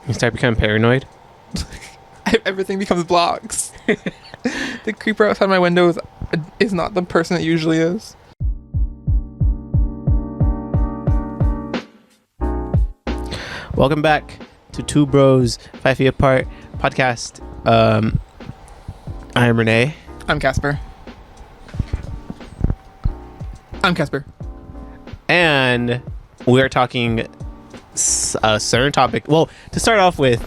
You start becoming paranoid. Everything becomes blocks. The creeper outside my window is not the person it usually is. Welcome back to Two Bros 5 Feet Apart podcast. I am Renee. I'm Casper. And we are talking a certain topic. Well, to start off with,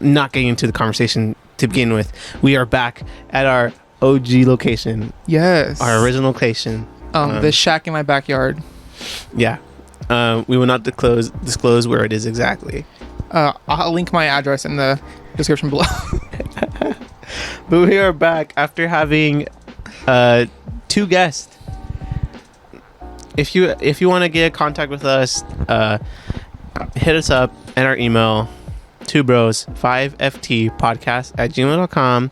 not getting into the conversation to begin with, we are back at our OG location. Yes. Our original location. The shack in my backyard. Yeah. We will not disclose where it is exactly. I'll link my address in the description below. But we are back after having two guests. If you want to get in contact with us, hit us up at our email, 2bros5ftpodcast@gmail.com.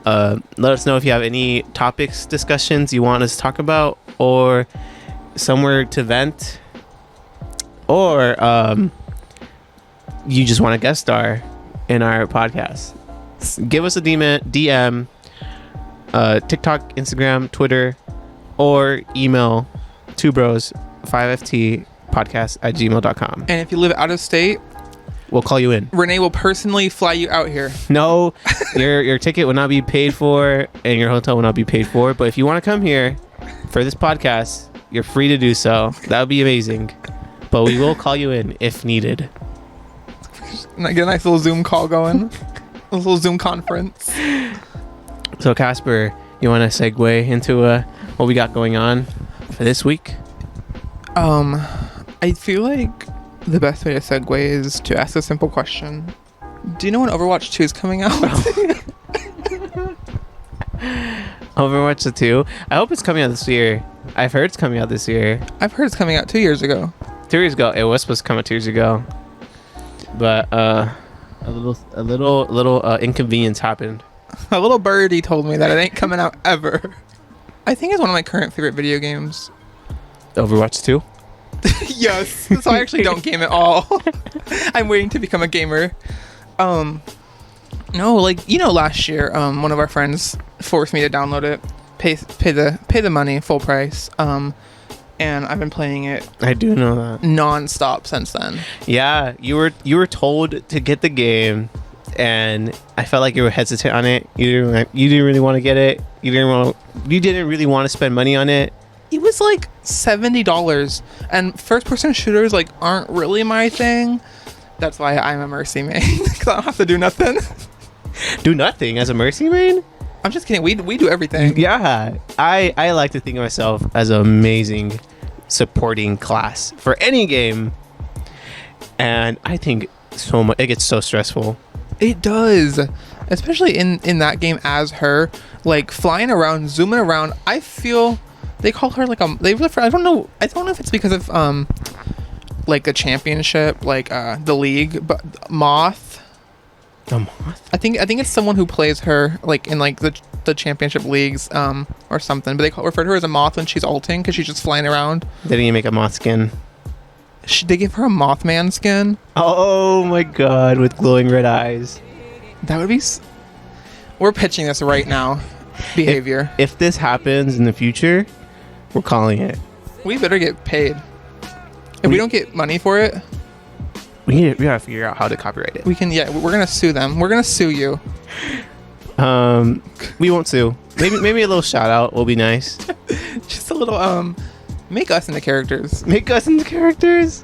Let us know if you have any topics, discussions you want us to talk about, or somewhere to vent, or you just want a guest star in our podcast. Give us a DM, TikTok, Instagram, Twitter, or email 2bros5ftpodcast@gmail.com. And if you live out of state, we'll call you in. Renee will personally fly you out here. No, your ticket will not be paid for and your hotel will not be paid for. But if you want to come here for this podcast, you're free to do so. That would be amazing. But we will call you in if needed. Get a nice little Zoom call going. A little Zoom conference. So Casper, you want to segue into what we got going on for this week? I feel like the best way to segue is to ask a simple question. Do you know when Overwatch 2 is coming out? Overwatch 2? I hope it's coming out this year. I've heard it's coming out this year. I've heard it's coming out 2 years ago. 2 years ago. It was supposed to come out 2 years ago. But a little inconvenience happened. A little birdie told me that it ain't coming out ever. I think it's one of my current favorite video games. Overwatch 2? Yes. So I actually don't game at all. I'm waiting to become a gamer. No, last year, one of our friends forced me to download it, pay the money, full price. And I've been playing it. I do know that. Non-stop since then. Yeah, you were told to get the game, and I felt like you were hesitant on it. You didn't really want to get it. You didn't really want to spend money on it. It was like $70, and first-person shooters aren't really my thing. That's why I'm a Mercy main, because I don't have to do nothing. Do nothing as a Mercy main? I'm just kidding. We do everything. Yeah, I like to think of myself as an amazing supporting class for any game, and I think so much it gets so stressful. It does, especially in that game as her, flying around, zooming around. I feel they call her I don't know if it's because of a championship, the league, but Moth. A moth? I think it's someone who plays her in the championship leagues or something. But they refer to her as a moth when she's ulting because she's just flying around. They didn't make a moth skin. They give her a Mothman skin. Oh my god, with glowing red eyes. That would be. We're pitching this right now. Behavior. If this happens in the future, we're calling it. We better get paid. If we don't get money for it. We gotta figure out how to copyright it. We can, yeah. We're gonna sue them. We're gonna sue you. We won't sue. Maybe a little shout out will be nice. Just a little make us into characters. Make us into characters.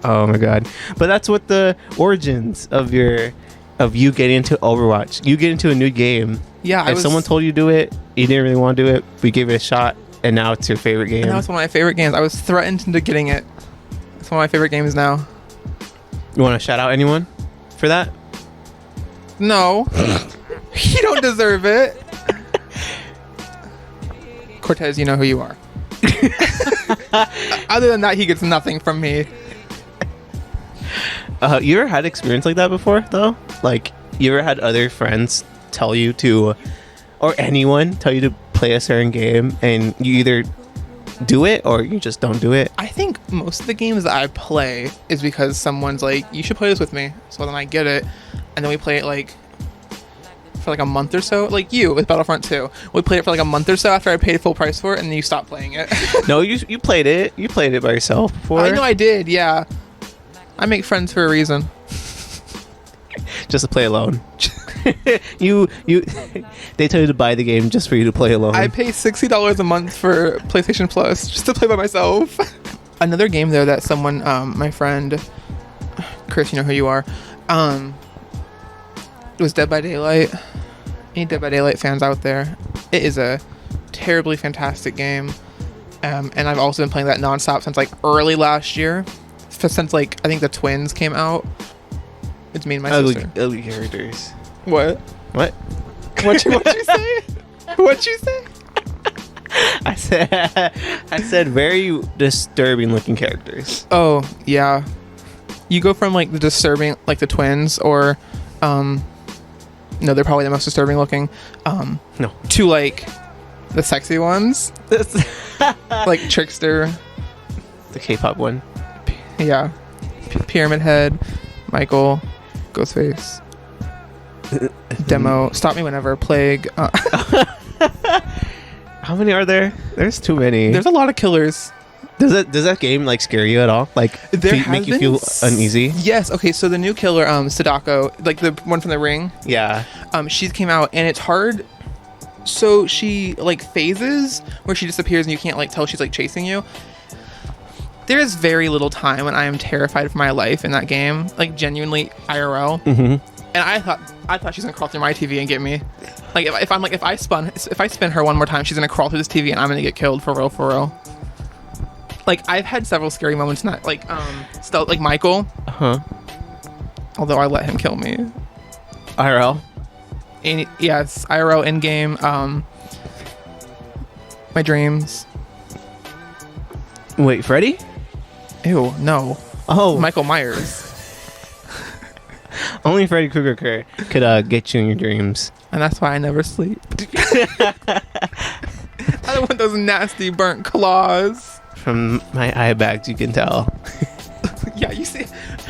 Oh my god! But that's what the origins of you getting into Overwatch. You get into a new game. Yeah. If someone told you to do it, you didn't really want to do it. We gave it a shot, and now it's your favorite game. And now it's one of my favorite games. I was threatened into getting it. It's one of my favorite games now. You want to shout out anyone for that? No. You don't deserve it. Cortez, you know who you are. Other than that, he gets nothing from me. You ever had experience like that before, though? You ever had other friends tell you to, or anyone tell you to play a certain game, and you either do it, or you just don't do it? I think most of the games that I play is because someone's like, you should play this with me. So then I get it, and then we play it like for like a month or so. Like you with Battlefront 2. We played it for like a month or so after I paid full price for it, and then you stopped playing it. No, you played it. You played it by yourself before. I know I did, yeah. I make friends for a reason. Just to play alone. you they tell you to buy the game just for you to play alone. I pay $60 a month for PlayStation Plus just to play by myself. Another game though that someone, my friend Chris, you know who you are, was Dead by Daylight. Any Dead by Daylight fans out there? It is a terribly fantastic game, and I've also been playing that nonstop since like early last year. Since like I think the twins came out. It's me and my sister. Ugly characters. What? What'd you say? What'd you say? I said very disturbing looking characters. Oh yeah, you go from like the disturbing, like the twins, or no, they're probably the most disturbing looking. No, to like the sexy ones, like Trickster, the K-pop one. Yeah, Pyramid Head, Michael, Ghostface, Demo, Stop Me Whenever, Plague. How many are there? There's too many. There's a lot of killers. Does that game like scare you at all? Like make you feel uneasy? Yes. Okay. So the new killer, Sadako, like the one from The Ring. Yeah. She came out and it's hard. So she like phases where she disappears and you can't like tell she's like chasing you. There is very little time when I am terrified for my life in that game, like genuinely IRL. Mm-hmm. And I thought she's gonna crawl through my TV and get me. Like if I spin her one more time, she's gonna crawl through this TV and I'm gonna get killed for real. Like I've had several scary moments, not like still like Michael. Although I let him kill me. IRL. Yes, IRL in game. My dreams. Wait, Freddy? Ew, no. Oh, Michael Myers. Only Freddy Krueger could get you in your dreams. And that's why I never sleep. I don't want those nasty burnt claws. From my eye bags, you can tell. Yeah, you see.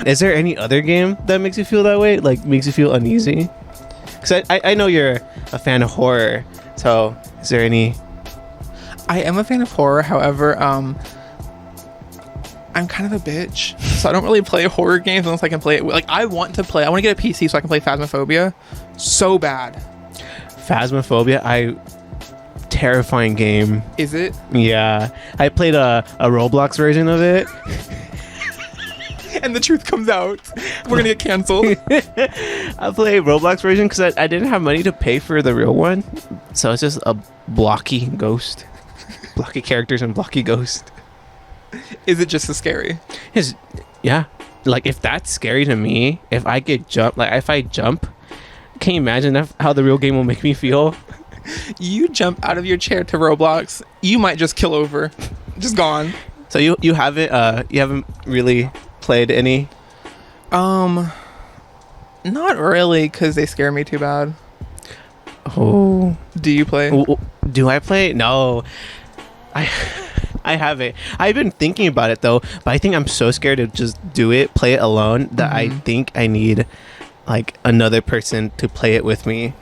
Is there any other game that makes you feel that way? Like, makes you feel uneasy? Because I know you're a fan of horror. So, is there any... I am a fan of horror. However, I'm kind of a bitch. So I don't really play horror games unless I can play it. Like, I want to get a PC so I can play Phasmophobia. So bad. Phasmophobia? Terrifying game. Is it? Yeah. I played a Roblox version of it. And the truth comes out. We're gonna get canceled. I played Roblox version because I didn't have money to pay for the real one. So it's just a blocky ghost. Blocky characters and blocky ghost. Is it just as scary? Yeah. Like, if that's scary to me, if I jump, can you imagine how the real game will make me feel? You jump out of your chair to Roblox, you might just kill over. Just gone. So you haven't really played any? Not really, because they scare me too bad. Oh. Do you play? Do I play? No. I haven't. I've been thinking about it though, but I think I'm so scared to just play it alone that I think I need like another person to play it with me.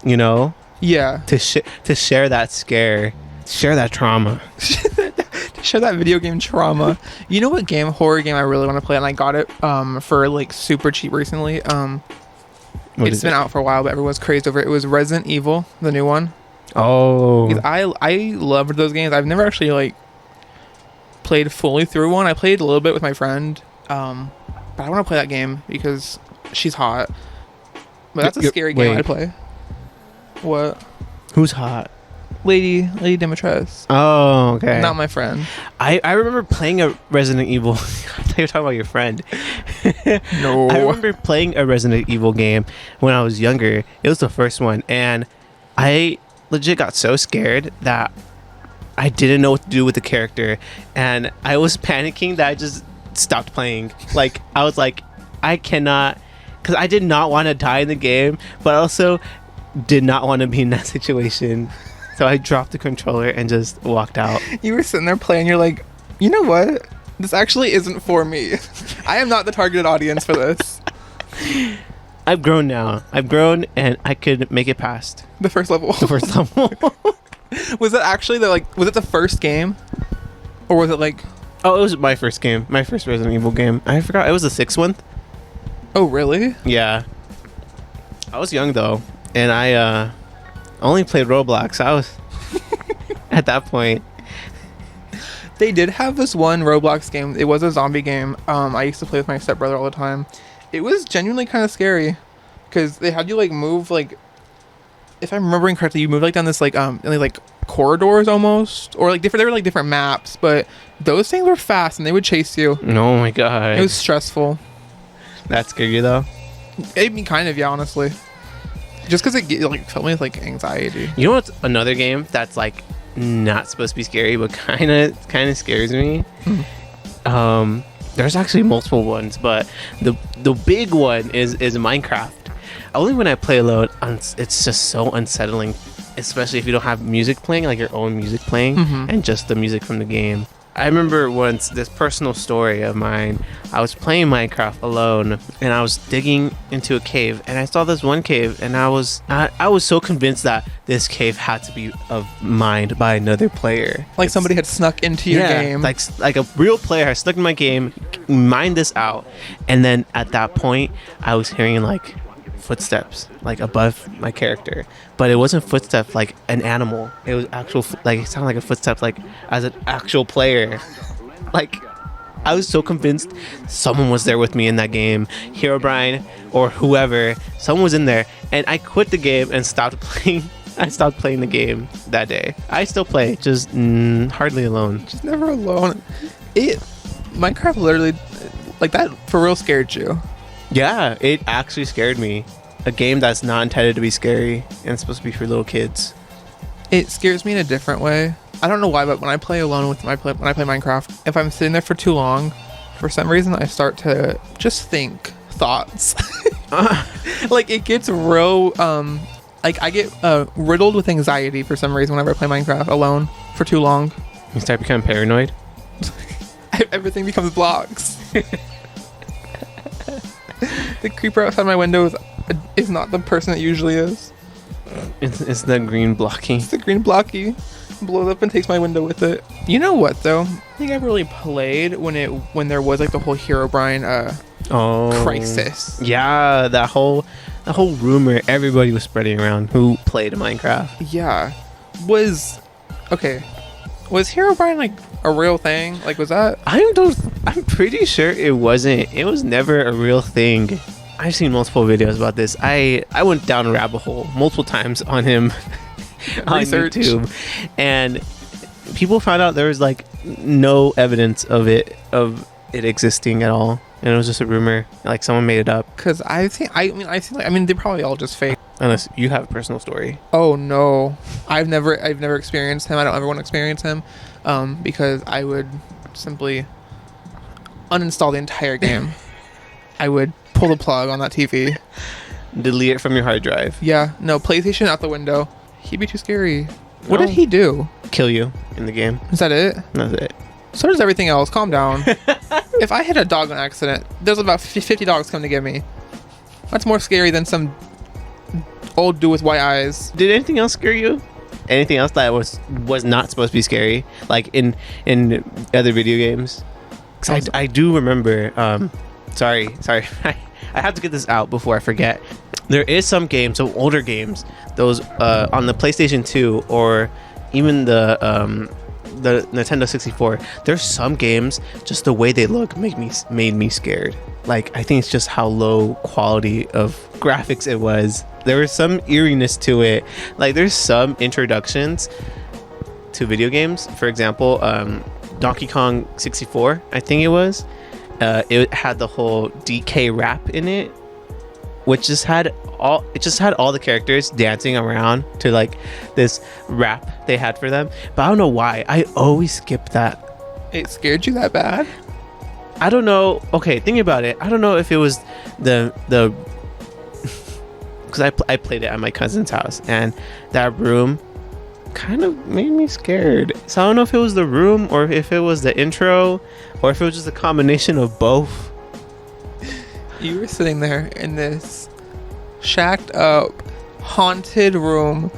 You know? Yeah. To share that scare, share that trauma. To share that video game trauma. You know what horror game I really want to play, and I got it for like super cheap recently. It's been out for a while, but everyone's crazed over it. It was Resident Evil, the new one. Oh. I loved those games. I've never actually like played fully through one. I played a little bit with my friend, but I want to play that game because she's hot. But that's a scary game I'd play. What? Who's hot? Lady Dimitrescu. Oh, okay. Not my friend. I remember playing a Resident Evil. I thought you were talking about your friend. No. I remember playing a Resident Evil game when I was younger. It was the first one, and I legit got so scared that I didn't know what to do with the character, and I was panicking that I just stopped playing. Like, I was like, I cannot, because I did not want to die in the game, but also did not want to be in that situation. So I dropped the controller and just walked out. You were sitting there playing. You're like, you know what? This actually isn't for me. I am not the targeted audience for this. I've grown now. I've grown and I could make it past The first level. the first level. Was it actually was it the first game? Or was it like... Oh, it was my first game. My first Resident Evil game. I forgot. It was the 6th one. Oh, really? Yeah. I was young though. And I only played Roblox. I was... at that point. They did have this one Roblox game. It was a zombie game. I used to play with my stepbrother all the time. It was genuinely kind of scary. Because they had you like move like... If I'm remembering correctly, you move like down this like corridors almost, or like different. They were like different maps, but those things were fast and they would chase you. Oh my god! It was stressful. That scared you though? It me kind of, yeah, honestly. Just because it like filled me with like anxiety. You know what's another game that's like not supposed to be scary, but kind of scares me? There's actually multiple ones, but the big one is Minecraft. Only when I play alone, it's just so unsettling, especially if you don't have music playing, like your own music playing, and just the music from the game. I remember once, this personal story of mine, I was playing Minecraft alone, and I was digging into a cave, and I saw this one cave, and I was so convinced that this cave had to be mined by another player. Like somebody had snuck into your game. Like a real player had snuck in my game, mined this out, and then at that point, I was hearing like footsteps like above my character, but it wasn't footsteps like an animal. It was actual like it sounded like a footstep like as an actual player. Like I was so convinced someone was there with me in that game, Herobrine or whoever. Someone was in there, and I quit the game and stopped playing. I stopped playing the game that day. I still play, just hardly alone. Just never alone. Minecraft literally like that for real scared you. Yeah, it actually scared me. A game that's not intended to be scary and it's supposed to be for little kids. It scares me in a different way. I don't know why, but when I play alone when I play Minecraft, if I'm sitting there for too long, for some reason I start to just think thoughts. Like it gets real. Like I get riddled with anxiety for some reason whenever I play Minecraft alone for too long. You start becoming paranoid. Everything becomes blocks. The creeper outside my window is not the person it usually is. It's the green blocky. It's the green blocky. Blows up and takes my window with it. You know what though? I think I really played when there was like the whole Herobrine crisis. Yeah, that whole rumor everybody was spreading around who played Minecraft. Yeah. Was Herobrine like a real thing? Like was that? I'm pretty sure it wasn't. It was never a real thing. I've seen multiple videos about this. I went down a rabbit hole multiple times on him on YouTube, and people found out there was like no evidence of it existing at all, and it was just a rumor. Like someone made it up. Because I mean they're probably all just fake. Unless you have a personal story. Oh no, I've never experienced him. I don't ever want to experience him, because I would simply uninstall the entire game. I would pull the plug on that TV. Delete it from your hard drive. Yeah, no, PlayStation out the window. He'd be too scary. What did he do? Kill you in the game. Is that it? That's it. So does everything else. Calm down. If I hit a dog on accident, there's about 50 dogs come to get me. That's more scary than some old dude with white eyes. Did anything else scare you? Anything else that was not supposed to be scary, like in other video games? Because I do remember. Sorry. I have to get this out before I forget. There is some games, some older games, those on the PlayStation 2 or even the Nintendo 64. There's some games, just the way they look made me scared. Like I think it's just how low quality of graphics it was. There was some eeriness to it. Like there's some introductions to video games. For example, Donkey Kong 64, I think it was. It had the whole DK rap in it, which just had all the characters dancing around to like this rap they had for them. But I don't know why. I always skip that. It scared you that bad? I don't know. Okay, thinking about it, I don't know if it was the because I played it at my cousin's house, and that room kind of made me scared. So I don't know if it was the room or if it was the intro or if it was just a combination of both. You were sitting there in this shacked up, haunted room.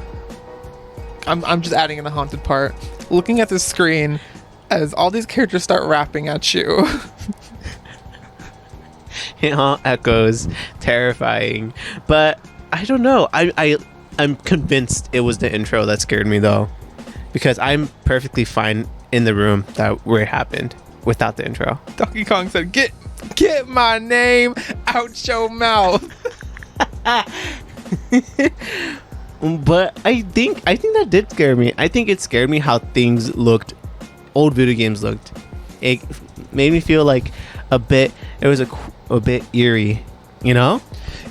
I'm just adding in the haunted part. Looking at the screen as all these characters start rapping at you. It all echoes, terrifying. But I don't know. I'm convinced it was the intro that scared me though, because I'm perfectly fine in the room where it happened without the intro. Donkey Kong said, "Get my name out your mouth." But I think that did scare me. I think it scared me how things looked, old video games looked. It made me feel like it was a bit eerie, you know?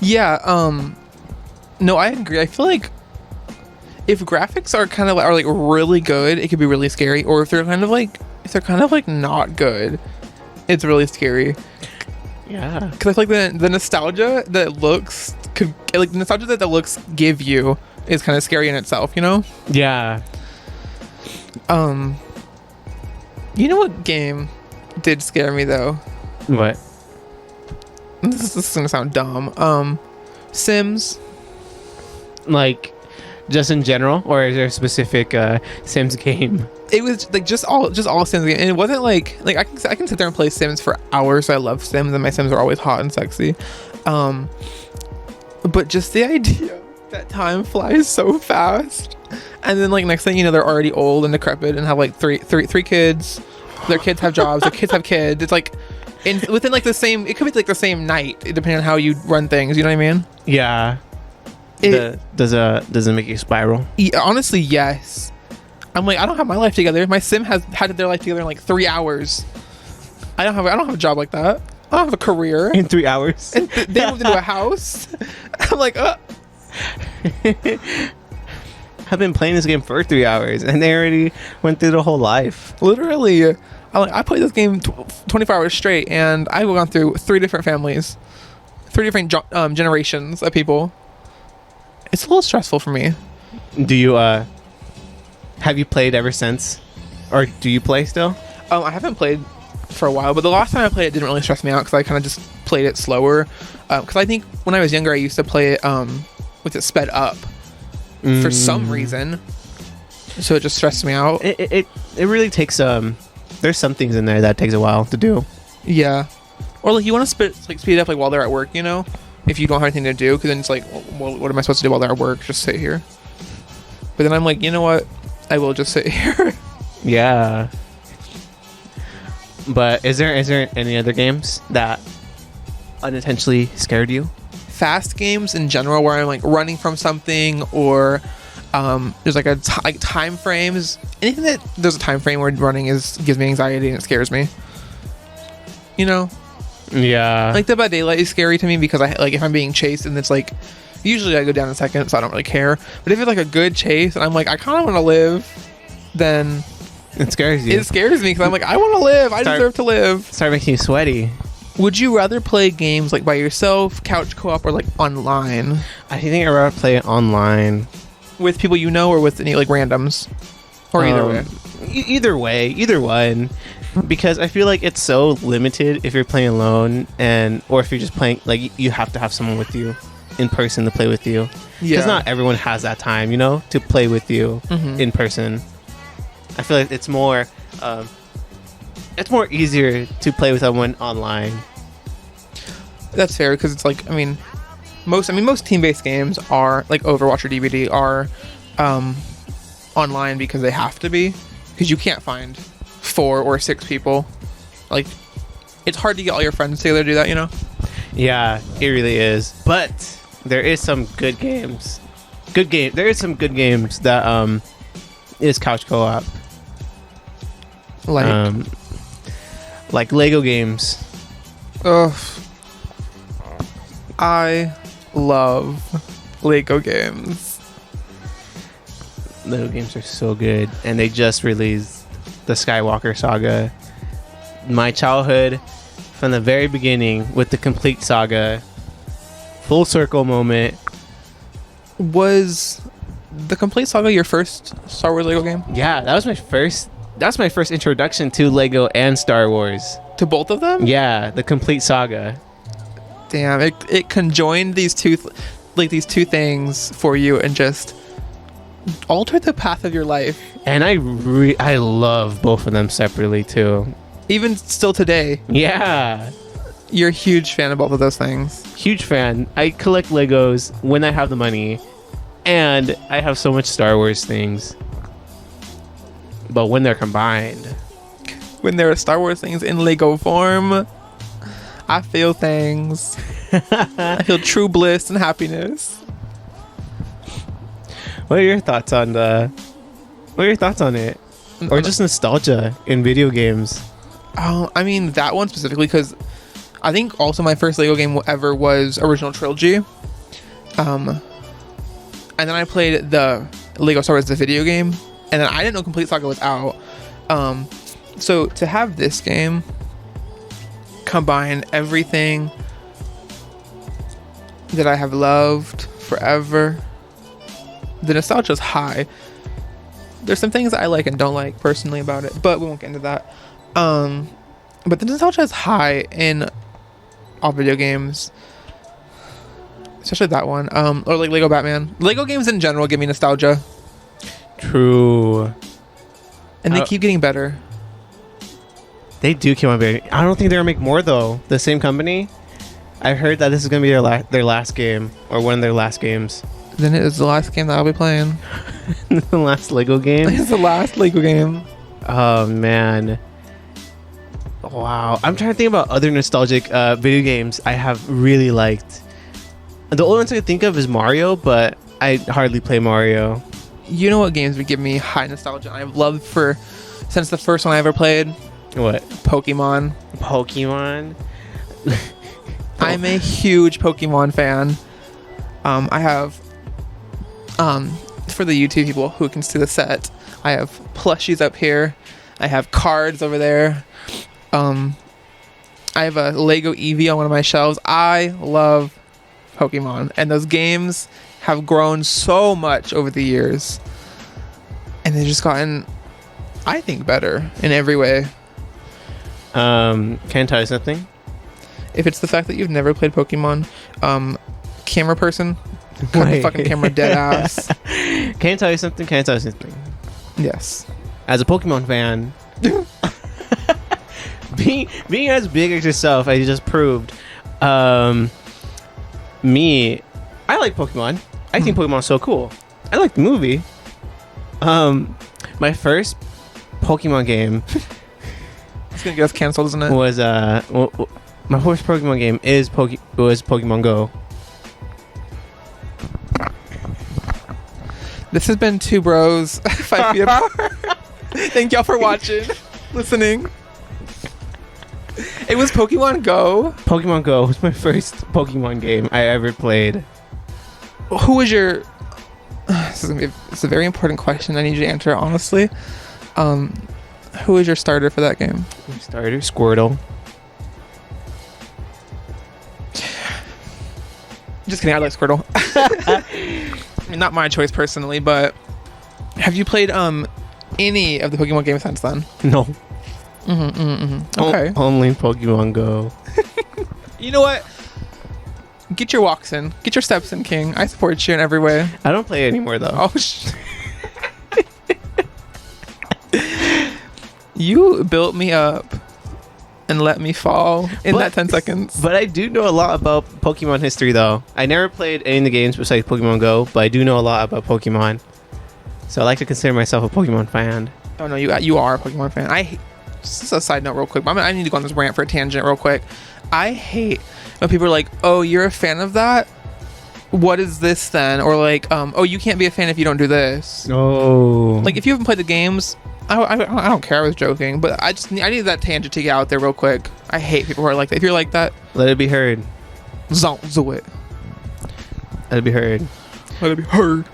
Yeah, no, I agree. I feel like if graphics are kind of are like really good, it could be really scary. Or if they're kind of like not good, it's really scary. Yeah, because I feel like the nostalgia that looks give you is kind of scary in itself, you know? Yeah. You know what game did scare me though? What? This is gonna sound dumb. Sims. Like, just in general, or is there a specific Sims game? It was like just all Sims game, and it wasn't like I can sit there and play Sims for hours. I love Sims, and my Sims are always hot and sexy. But just the idea that time flies so fast, and then like next thing you know, they're already old and decrepit and have like three kids. Their kids have jobs. Their kids have kids. It's like within like the same. It could be like the same night, depending on how you run things. You know what I mean? Yeah. Does it make you spiral? Yeah, honestly, yes. I'm like, I don't have my life together. My sim has had their life together in like 3 hours. I don't have a job like that. I don't have a career In 3 hours. And they moved into a house. I'm like, I've been playing this game for 3 hours, and they already went through the whole life. literally. I played this game 24 hours straight, and I've gone through 3 different families, 3 different generations of people. It's a little stressful for me. Do you have you played ever since, or do you play still? I haven't played for a while, but the last time I played it didn't really stress me out because I kind of just played it slower. Because I think when I was younger, I used to play it with it sped up for some reason, so it just stressed me out. It really takes there's some things in there that takes a while to do. Yeah, or like you want to speed it up like while they're at work, you know, if you don't have anything to do, because then it's like, well, what am I supposed to do while they're at work? Just sit here. But then I'm like, you know what? I will just sit here. Yeah. But is there any other games that unintentionally scared you? Fast games in general, where I'm like running from something, or there's like like time frames. Anything that there's a time frame where running gives me anxiety and it scares me. You know? Yeah. Like Dead by Daylight is scary to me because if I'm being chased and it's like, usually I go down in seconds, so I don't really care. But if it's like a good chase and I'm like, I kind of want to live, then it scares you. It scares me because I'm like, I want to live. I deserve to live. Start making you sweaty. Would you rather play games like by yourself, couch co-op, or like online? I think I'd rather play it online. With people you know, or with any like randoms? Or either way? Either one. Because I feel like it's so limited if you're playing alone, or if you're just playing, like, you have to have someone with you in person to play with you. Because not everyone has that time, you know, to play with you in person. I feel like it's more easier to play with someone online. That's fair, because it's like, most team-based games are like Overwatch or DBD are online because they have to be, because you can't find 4 or 6 people. Like, it's hard to get all your friends together to do that, you know? Yeah, it really is. But there is some good games. There is some good games that is couch co-op. Like Lego games. Ugh. I love Lego games. Lego games are so good, and they just released the Skywalker saga. My childhood from the very beginning with the complete saga. Full circle moment. Was the Complete Saga your first Star Wars Lego game? Yeah, that was my first. That's my first introduction to Lego and Star Wars. To both of them? Yeah, the Complete Saga. Damn, it conjoined these two things for you and just altered the path of your life. And I love both of them separately too. Even still today. Yeah. You're a huge fan of both of those things. Huge fan. I collect Legos when I have the money, and I have so much Star Wars things. But when they're combined, When there are Star Wars things in Lego form, I feel things. I feel true bliss and happiness. what are your thoughts on it? Or just nostalgia in video games? I mean, that one specifically, because I think also my first Lego game ever was Original Trilogy. And then I played the Lego Star Wars, the video game. And then I didn't know Complete Saga was out. So to have this game combine everything that I have loved forever, the nostalgia is high. There's some things I like and don't like personally about it, but we won't get into that. But the nostalgia is high in all video games, especially that one. Or like Lego Batman. Lego games in general give me nostalgia, True. and they keep getting better. They do keep on being. I don't think they're gonna make more though. The same company. I heard that this is gonna be their last game, or one of their last games. Then it is the last game that I'll be playing. The last Lego game. It's the last Lego game. Oh man. Wow. I'm trying to think about other nostalgic video games I have really liked. The only ones I can think of is Mario, but I hardly play Mario. You know what games would give me high nostalgia? I've loved since the first one I ever played. What? Pokemon. Pokemon? I'm a huge Pokemon fan. I have, for the YouTube people who can see the set, I have plushies up here. I have cards over there. I have a Lego Eevee on one of my shelves. I love Pokemon, and those games have grown so much over the years, and they've just gotten, I think, better in every way. Can I tell you something? If it's the fact that you've never played Pokemon, camera person, cut the Wait. fucking camera dead ass. Can I tell you something? Yes. As a Pokemon fan, being as big as yourself, as you just proved, me, I like Pokemon. I think Pokemon's so cool. I like the movie. My first Pokemon game It's gonna get us canceled, isn't it? was my first Pokemon game was Pokemon Go. This has been Two Bros, 5 feet apart. Thank y'all for watching, listening. It was Pokemon Go. Pokemon Go was my first Pokemon game I ever played. Who was your... It's a very important question. I need you to answer it honestly. Who was your starter for that game? Starter Squirtle. Just kidding, I like Squirtle. I mean, not my choice personally, but have you played any of the Pokemon games since then? No. Okay. Only Pokemon Go. You know what? Get your walks in. Get your steps in, King. I support you in every way. I don't play it anymore though. Oh, you built me up and let me fall in that 10 seconds. But I do know a lot about Pokemon history though. I never played any of the games besides Pokemon Go, but I do know a lot about Pokemon. So I like to consider myself a Pokemon fan. Oh no, you are a Pokemon fan. Just a side note real quick. I need to go on this rant for a tangent real quick. I hate when people are like, oh, you're a fan of that? What is this then? Or like, oh, you can't be a fan if you don't do this. Oh. Like, if you haven't played the games, I don't care. I was joking, but I need that tangent to get out there real quick. I hate people who are like that. If you're like that, Let it be heard. do it. Let it be heard. Let it be heard.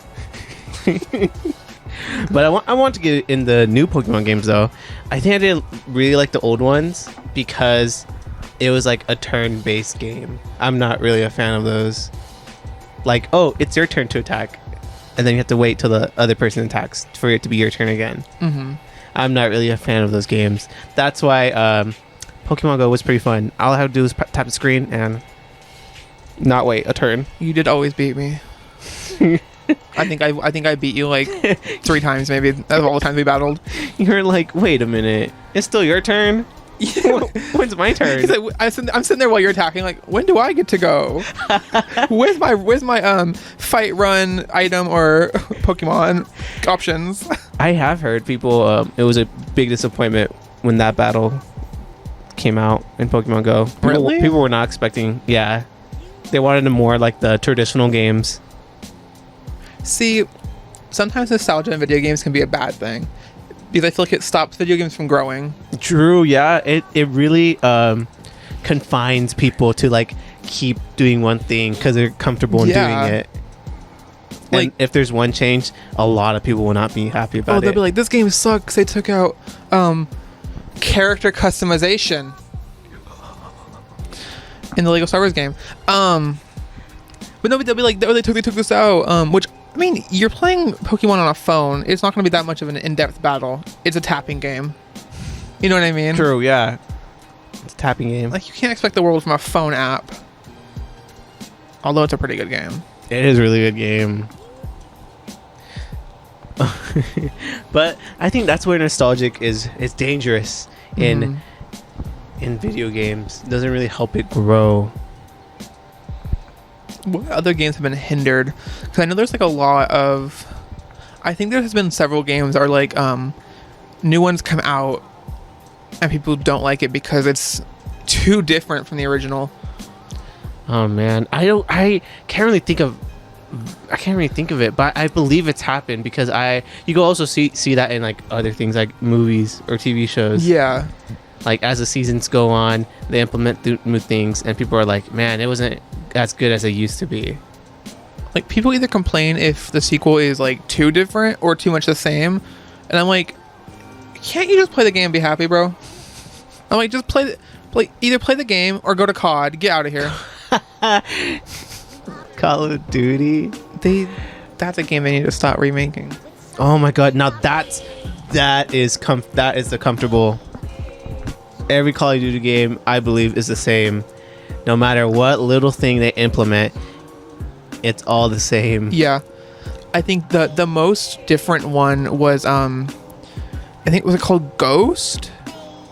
But I want to get in the new Pokemon games though. I think I didn't really like the old ones because it was like a turn-based game. I'm not really a fan of those. Like, oh, it's your turn to attack. and then you have to wait till the other person attacks for it to be your turn again. I'm not really a fan of those games. That's why Pokemon Go was pretty fun. All I have to do is tap the screen and not wait a turn. You did always beat me. I think I beat you like 3 times maybe out of all the times we battled. You're like, wait a minute, it's still your turn. When's my turn? Like, I'm sitting there while you're attacking. Like, when do I get to go? Where's my fight run item or Pokemon options? I have heard people. It was a big disappointment when that battle came out in Pokemon Go. Really? People were not expecting. Yeah, they wanted more like the traditional games. See, sometimes nostalgia in video games can be a bad thing because I feel like it stops video games from growing. True. Yeah. It really confines people to like keep doing one thing because they're comfortable in doing it. Like, and if there's one change, a lot of people will not be happy about it. They'll be like, this game sucks. They took out character customization in the Lego Star Wars game. But no, they'll be like, oh, they took this out. Which, I mean, you're playing Pokemon on a phone. It's not going to be that much of an in-depth battle. It's a tapping game. You know what I mean? True, yeah. It's a tapping game. Like, you can't expect the world from a phone app. Although it's a pretty good game. It is a really good game. But I think that's where nostalgic is dangerous in video games. It doesn't really help it grow. What other games have been hindered? Because I know there's like a lot of... I think there has been several games that are like new ones come out and people don't like it because it's too different from the original. Oh man, I can't really think of it, but I believe it's happened because you can also see that in like other things like movies or TV shows. Yeah. Like as the seasons go on, they implement new things and people are like, man, it wasn't as good as it used to be. Like people either complain if the sequel is like too different or too much the same, and I'm like, can't you just play the game and be happy, bro? I'm like, just either play the game or go to COD. Get out of here. Call of Duty. That's a game they need to stop remaking. Oh my god! Now that is the comfortable. Every Call of Duty game, I believe, is the same. No matter what little thing they implement, it's all the same. Yeah, I think the most different one was I think was it called Ghost,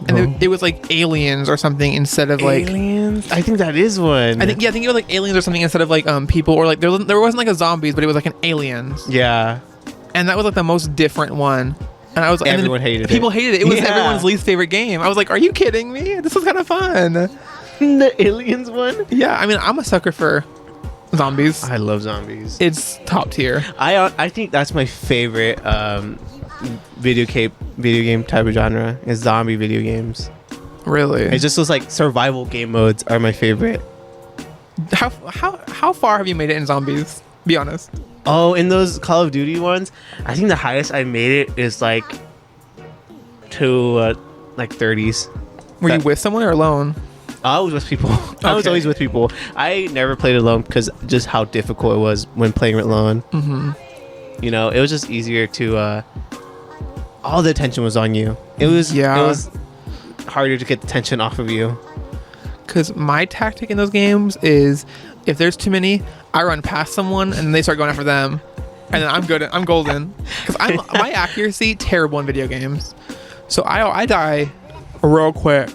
and it was like aliens or something instead of like aliens. I think that is one. I think it was like aliens or something instead of like people, or like there wasn't like a zombies, but it was like an aliens. Yeah, and that was like the most different one. And I was like, everyone hated it. People hated it. It was everyone's least favorite game. I was like, are you kidding me? This was kind of fun. The aliens one? Yeah, I mean, I'm a sucker for zombies. I love zombies. It's top tier. I think that's my favorite video game type of genre is zombie video games. Really? It's just those like survival game modes are my favorite. How far have you made it in zombies? Be honest. Oh, in those Call of Duty ones, I think the highest I made it is like to like 30s. Were you with someone or alone? I was with people. I was always with people. I never played alone because just how difficult it was when playing alone. Mm-hmm. You know, it was just easier to. All the attention was on you. It was harder to get the tension off of you. Because my tactic in those games is, if there's too many, I run past someone and they start going after them, and then I'm golden. Because my accuracy terrible in video games, so I die real quick.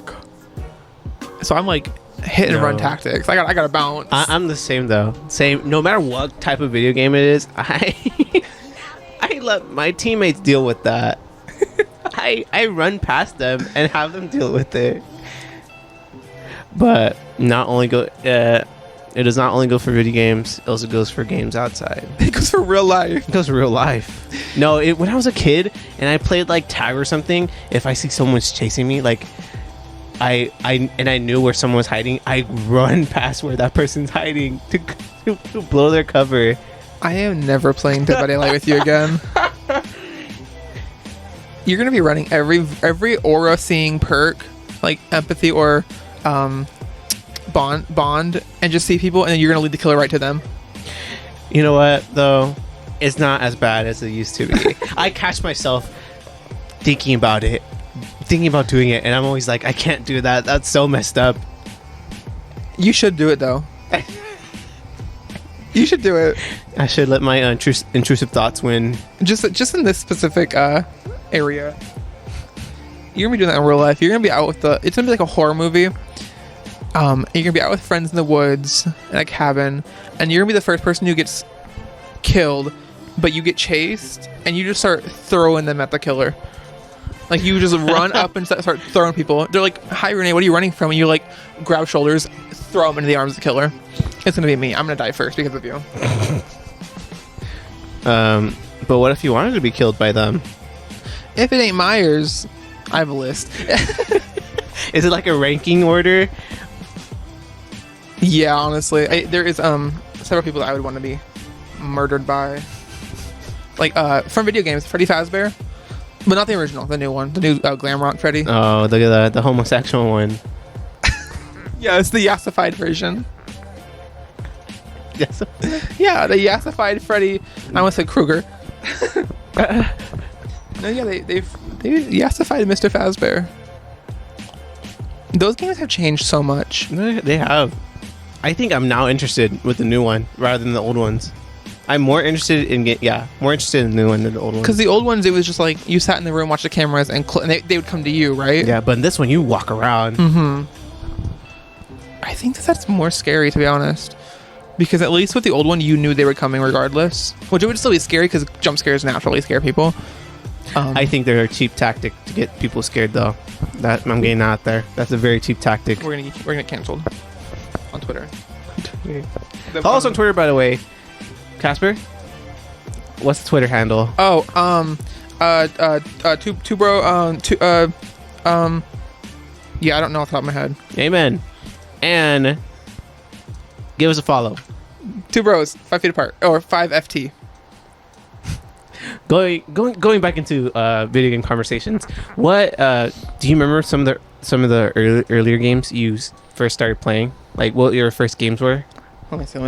So I'm like hit and run tactics. I gotta bounce. I'm the same though. Same. No matter what type of video game it is, I let my teammates deal with that. I run past them and have them deal with it. But it does not only go for video games. It also goes for games outside. It goes for real life. It goes for real life. No, when I was a kid and I played like tag or something, if I see someone's chasing me, like I knew where someone was hiding, I run past where that person's hiding to blow their cover. I am never playing Dead by Daylight with you again. You're gonna be running every aura seeing perk, like empathy or bond, and just see people, and then you're gonna lead the killer right to them. You know what though? it's not as bad as it used to be. I catch myself thinking about doing it, and I'm always like, I can't do that. That's so messed up. You should do it though. You should do it. I should let my intrusive thoughts win. Just in this specific area. You're gonna be doing that in real life. You're gonna be out with it's gonna be like a horror movie. You're gonna be out with friends in the woods in a cabin, and you're gonna be the first person who gets killed, but you get chased, and you just start throwing them at the killer. Like you just run up and start throwing people. They're like, "Hi, Renee, what are you running from?" And you like grab shoulders, throw them into the arms of the killer. It's gonna be me. I'm gonna die first because of you. But what if you wanted to be killed by them? If it ain't Myers, I have a list. Is it like a ranking order? Yeah, honestly, there is several people that I would want to be murdered by. Like from video games, Freddy Fazbear, but not the original, the new one, the new glam rock Freddy. Oh, look at the homosexual one. Yeah, it's the yassified version. Yes. Yeah, the yassified Freddy. I almost said Krueger. No, yeah, they yassified Mr. Fazbear. Those games have changed so much. They have. I think I'm now interested with the new one rather than the old ones. I'm more interested in more interested in the new one than the old ones. Because the old ones, it was just like you sat in the room, watched the cameras, and they would come to you, right? Yeah, but in this one, you walk around. Mm-hmm. I think that's more scary, to be honest. Because at least with the old one, you knew they were coming regardless. Which it would still be scary because jump scares naturally scare people. I think they're a cheap tactic to get people scared, though. That I'm getting out there. That's a very cheap tactic. We're gonna get canceled on Twitter. Follow us on Twitter, by the way. Casper, what's the Twitter handle? Oh, two bro, yeah, I don't know off the top of my head. Amen. And give us a follow. 2 bros, 5 feet apart, or 5 FT. Going back into video game conversations. What do you remember some of the earlier games you first started playing? Like what your first games were? Let me see.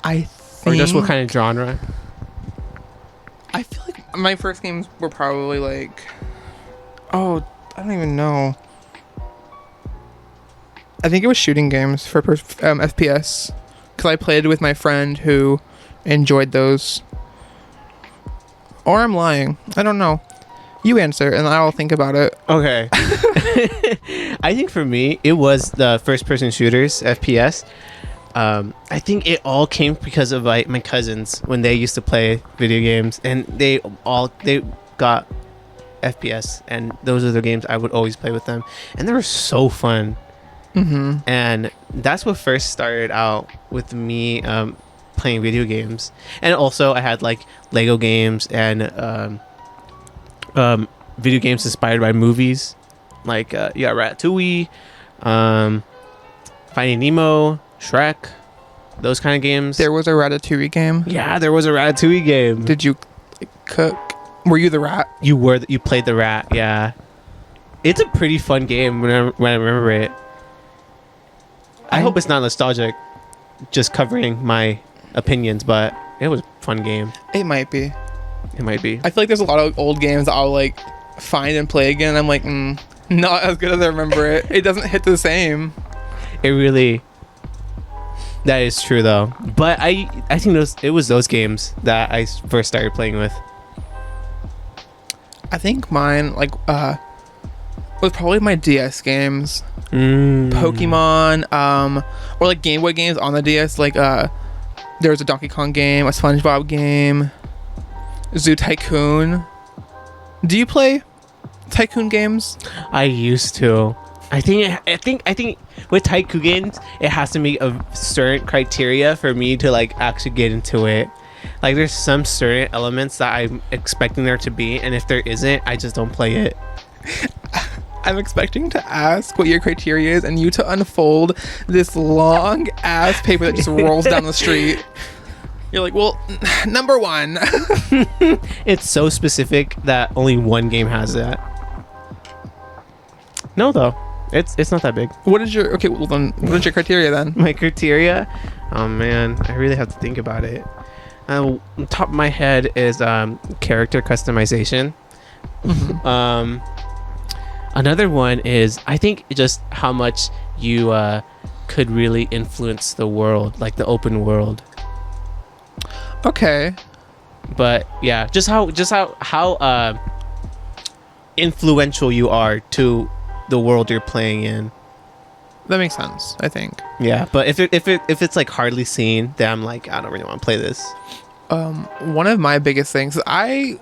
I think, or just what kind of genre? I feel like my first games were probably like, I don't even know. I think it was shooting games for FPS, because I played with my friend who enjoyed those. Or I'm lying. I don't know. You answer, and I'll think about it. Okay. I think for me, it was the first-person shooters, FPS. I think it all came because of my cousins when they used to play video games, and they got FPS, and those are the games I would always play with them, and they were so fun. Mm-hmm. And that's what first started out with me playing video games. And also I had like Lego games and video games inspired by movies, like Ratatouille, Finding Nemo, Shrek, those kind of games. There was a Ratatouille game. Yeah, there was a Ratatouille game. Did you cook? Were you the rat? You played the rat. Yeah, it's a pretty fun game when I remember it. I hope it's not nostalgic, just covering my opinions, but it was a fun game. It might be. It might be. I feel like there's a lot of old games that I'll like find and play again. I'm like, not as good as I remember it. It doesn't hit the same. It really. That is true though. But I think it was those games that I first started playing with. I think mine was probably my DS games. Pokemon, or like Game Boy games on the DS. Like there was a Donkey Kong game, a SpongeBob game, Zoo Tycoon. Do you play Tycoon games? I used to. I think with Tycoon games, it has to meet a certain criteria for me to like actually get into it. Like there's some certain elements that I'm expecting there to be, and if there isn't, I just don't play it. I'm expecting to ask what your criteria is, and you to unfold this long ass paper that just rolls down the street. You're like, well, number 1. It's so specific that only one game has that. No, though. It's not that big. What is your criteria then? My criteria, Oh man, I really have to think about it. Top of my head is character customization. Another one is, I think, just how much you could really influence the world, like the open world. Okay. But yeah, just how influential you are to the world you're playing in. That makes sense, I think. Yeah, but if it's like hardly seen, then I'm like, I don't really want to play this. One of my biggest things, I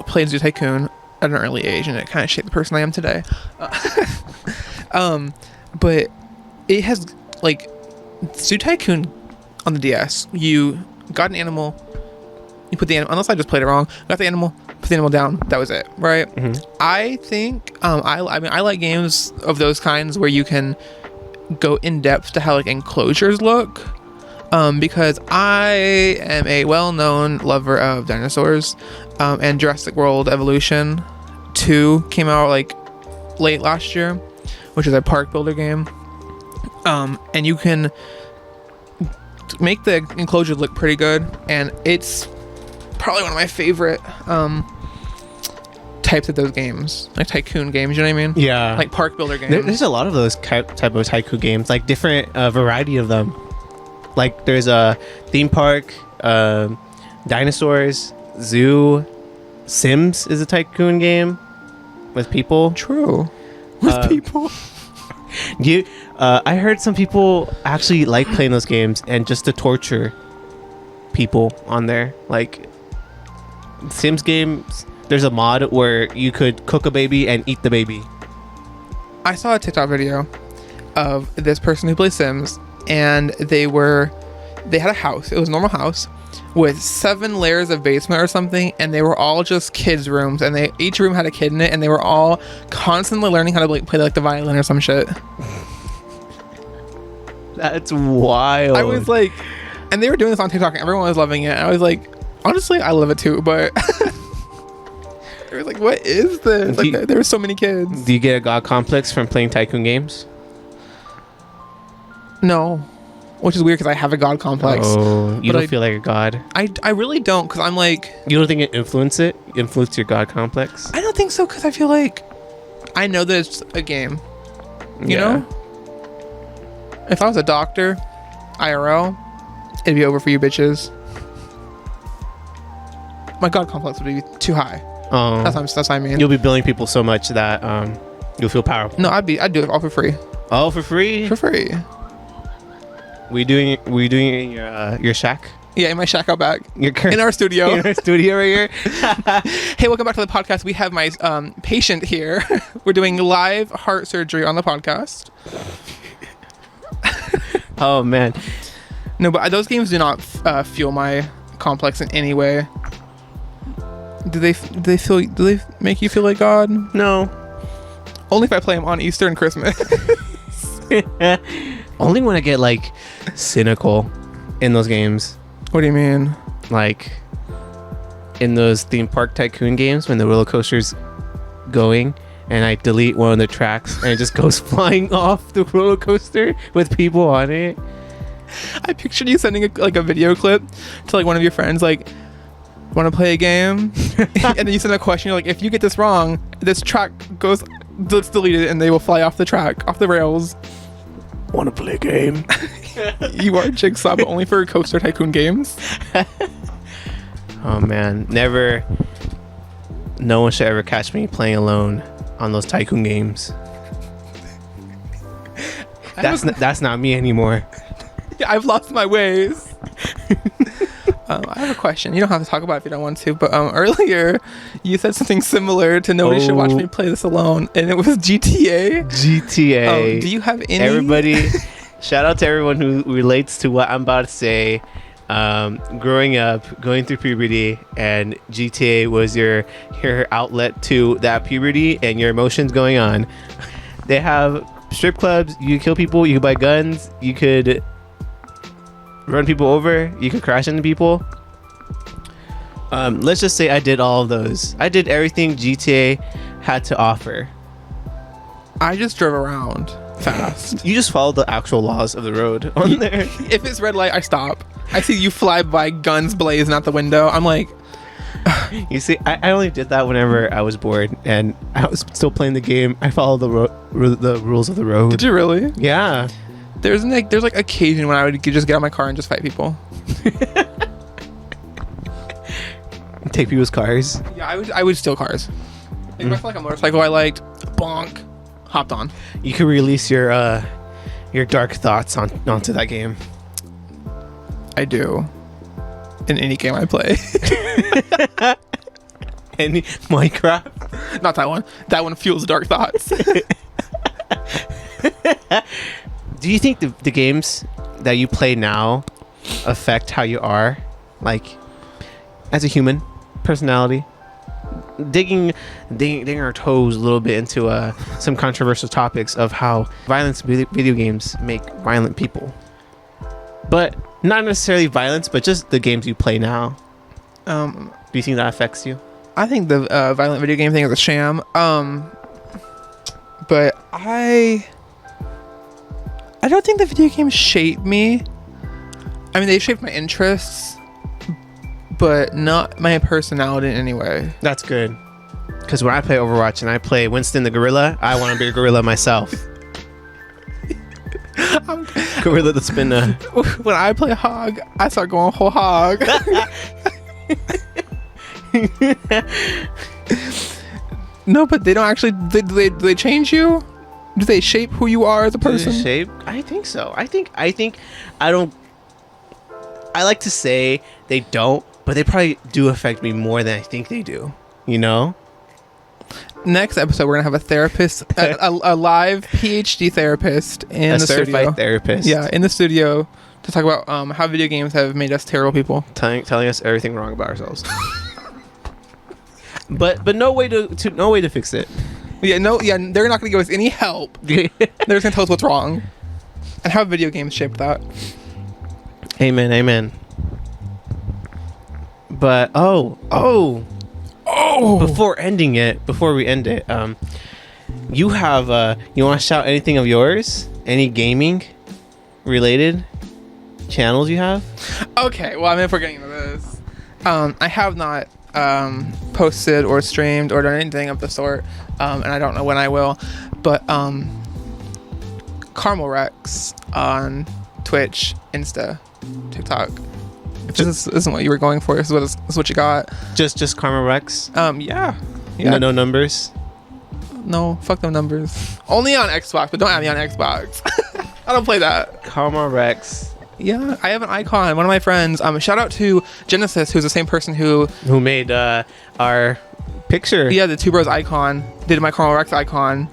played Zoo Tycoon at an early age, and it kind of shaped the person I am today. But it has, like, Zoo Tycoon on the DS. You got an animal, you put the animal, unless I just played it wrong, got the animal, put the animal down, that was it, right? I think, I like games of those kinds where you can go in depth to how like enclosures look, because I am a well-known lover of dinosaurs, and Jurassic World Evolution 2 came out like late last year, which is a park builder game, and you can make the enclosure look pretty good, and it's probably one of my favorite types of those games, like tycoon games, you know what I mean? Yeah, like park builder games. There's a lot of those type of tycoon games, like different variety of them. Like there's a theme park, dinosaurs, zoo, Sims is a tycoon game with people. True. With people. I heard some people actually like playing those games and just to torture people on there. Like Sims games, there's a mod where you could cook a baby and eat the baby. I saw a TikTok video of this person who plays Sims, and they had a house. It was a normal house with 7 layers of basement or something, and they were all just kids' rooms, and each room had a kid in it, and they were all constantly learning how to like play like the violin or some shit. That's wild. I was like, and they were doing this on TikTok, and everyone was loving it. And I was like, honestly, I love it too, but they were like, what is this? Like, there were so many kids. Do you get a god complex from playing tycoon games? No, which is weird because I have a god complex. Oh, you don't feel like a god? I really don't, because I'm like... You don't think it influenced your god complex? I don't think so, because I feel like I know that it's a game. You know? If I was a doctor, IRL, it'd be over for you bitches. My god complex would be too high. Oh, that's what I mean. You'll be billing people so much that you'll feel powerful. No, I'd do it all for free. All for free? For free. We doing it in your shack? Yeah, in my shack out back. In our studio. In our studio right here. Hey, welcome back to the podcast. We have my patient here. We're doing live heart surgery on the podcast. Oh man. No, but those games do not fuel my complex in any way. Do they make you feel like God? No. Only if I play them on Easter and Christmas. Only when I get like cynical in those games. What do you mean? Like in those theme park tycoon games when the roller coaster's going and I delete one of the tracks and it just goes flying off the roller coaster with people on it. I pictured you sending a video clip to like one of your friends, like, want to play a game? And then you send a question, you're like, if you get this wrong, this track goes, let's delete it, and they will fly off the track, off the rails. Want to play a game? You are Jigsaw, but only for coaster tycoon games. Oh man, never. No one should ever catch me playing alone on those tycoon games. That's not me anymore. Yeah, I've lost my ways. I have a question. You don't have to talk about it if you don't want to, but earlier you said something similar to nobody should watch me play this alone, and it was GTA. GTA. Do you have any? Everybody, shout out to everyone who relates to what I'm about to say. Growing up, going through puberty, and GTA was your outlet to that puberty and your emotions going on. They have strip clubs. You could kill people. You could buy guns. You could run people over. You could crash into people. Let's just say I did all of those. I did everything GTA had to offer. I just drove around. fast. You just follow the actual laws of the road on there. If it's red light, I stop. I see you fly by, guns blazing out the window. I'm like, You see, I only did that whenever I was bored and I was still playing the game. I followed the rules of the road. did you really? Yeah. There's like occasion when I would just get out of my car and just fight people. Take people's cars. Yeah, I would steal cars. Like, if I felt like a motorcycle I liked, bonk, hopped on. You could release your dark thoughts onto that game. I do. In any game I play. Any Minecraft? Not that one. That one fuels dark thoughts. Do you think the games that you play now affect how you are, like, as a human personality? Digging our toes a little bit into some controversial topics of how violence video games make violent people, but not necessarily violence, but just the games you play now. Do you think that affects you? I think the violent video game thing is a sham. But I don't think the video games shape me. I mean, they shaped my interests, but not my personality in any way. That's good. Because when I play Overwatch and I play Winston the Gorilla, I want to be a gorilla myself. Gorilla the spinner. When I play Hog, I start going whole hog. No, but they don't actually. Do they change you? Do they shape who you are as a person? Shape? I think so. I think I don't. I like to say they don't, but they probably do affect me more than I think they do. You know? Next episode, we're gonna have a therapist, a live PhD therapist in the certified studio. therapist. Yeah, in the studio to talk about how video games have made us terrible people. Telling us everything wrong about ourselves. but no way to fix it. Yeah, they're not gonna give us any help. They're just gonna tell us what's wrong, and how video games shaped that. Amen. But before we end it, you have you want to shout anything of yours? Any gaming related channels you have? Okay, well, I mean, if we're getting into this, I have not posted or streamed or done anything of the sort, and I don't know when I will, but Caramel Rex on Twitch, Insta, TikTok. If this isn't what you were going for, this is what you got. Just Karma Rex? Yeah. No numbers? No, fuck them numbers. Only on Xbox, but don't add me on Xbox. I don't play that. Karma Rex. Yeah, I have an icon. One of my friends. Shout out to Genesis, who's the same person who made our picture. Yeah, the Two Bros icon. Did my Caramel Rex icon.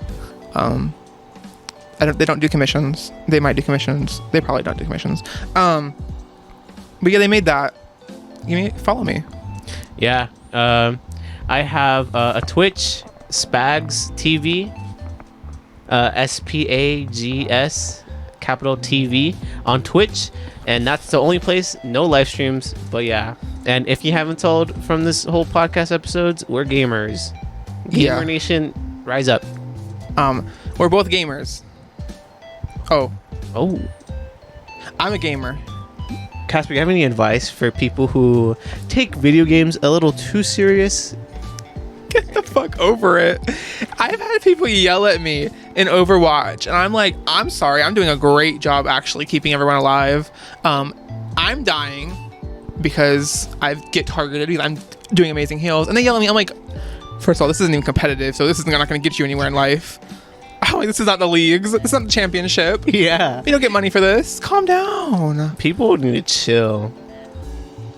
They don't do commissions. They might do commissions. They probably don't do commissions. But yeah, they made that. Follow me. Yeah. I have a Twitch, Spags TV, SPAGS, capital TV on Twitch. And that's the only place, no live streams. But yeah. And if you haven't told from this whole podcast episodes, we're gamers. Gamer Nation, rise up. We're both gamers. Oh. I'm a gamer. Casper, you have any advice for people who take video games a little too serious? Get the fuck over it. I've had people yell at me in Overwatch, and I'm like, I'm sorry, I'm doing a great job actually keeping everyone alive. I'm dying because I get targeted because I'm doing amazing heals, and they yell at me. I'm like, first of all, this isn't even competitive, so this is not going to get you anywhere in life. I'm like, this is not the leagues. This is not the championship. Yeah. You don't get money for this. Calm down. People need to chill.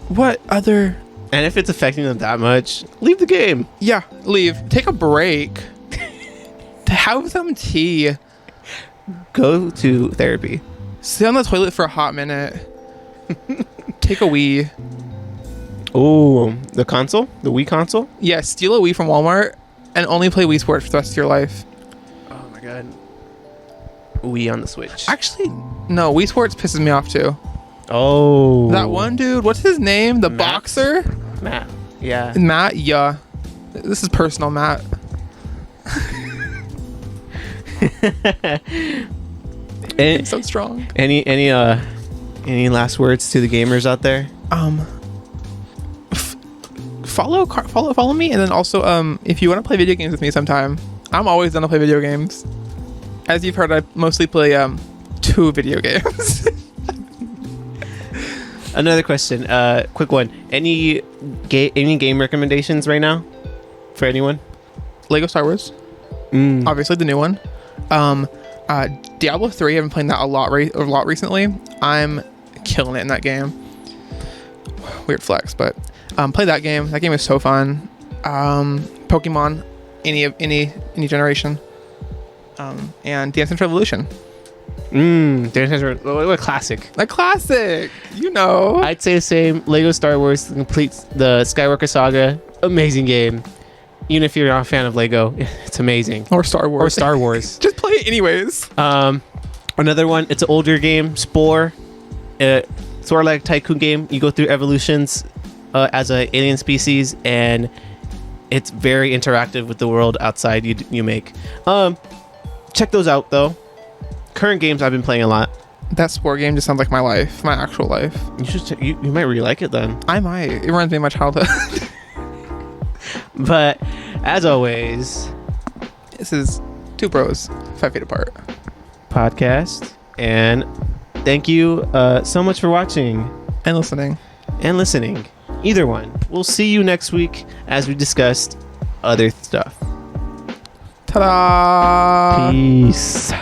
What other... And if it's affecting them that much, leave the game. Yeah, leave. Take a break. Have some tea. Go to therapy. Sit on the toilet for a hot minute. Take a Wii. Oh, the console? The Wii console? Yeah, steal a Wii from Walmart and only play Wii Sports for the rest of your life. Oh my god. Wii on the Switch. Actually, no, Wii Sports pisses me off too. Oh. That one dude, what's his name? The Matt? boxer? Matt. Yeah. Matt, yeah. This is personal, Matt. And, so strong. any last words to the gamers out there? Follow me, and then also if you want to play video games with me sometime, I'm always down to play video games. As you've heard, I mostly play 2 video games. Another question, quick one. Any game recommendations right now for anyone? Lego Star Wars, obviously the new one. Diablo 3. I've been playing that a lot recently. I'm killing it in that game. Weird flex, but play that game. That game is so fun. Pokemon, any generation. And Dance Dance Revolution. What a classic. A classic, you know. I'd say the same. Lego Star Wars completes the Skywalker saga. Amazing game. Even if you're not a fan of Lego, it's amazing. Or Star Wars. Just play it anyways. Another one, it's an older game, Spore. Sort of like a tycoon game. You go through evolutions as an alien species, and it's very interactive with the world outside you make. Check those out, though. Current games I've been playing a lot. That Spore game just sounds like my life, my actual life. You might really like it then. I might. It reminds me of my childhood. But as always, this is 2 bros, 5 feet apart podcast, and thank you so much for watching and listening. Either one. We'll see you next week as we discussed other stuff. Ta-da! Peace.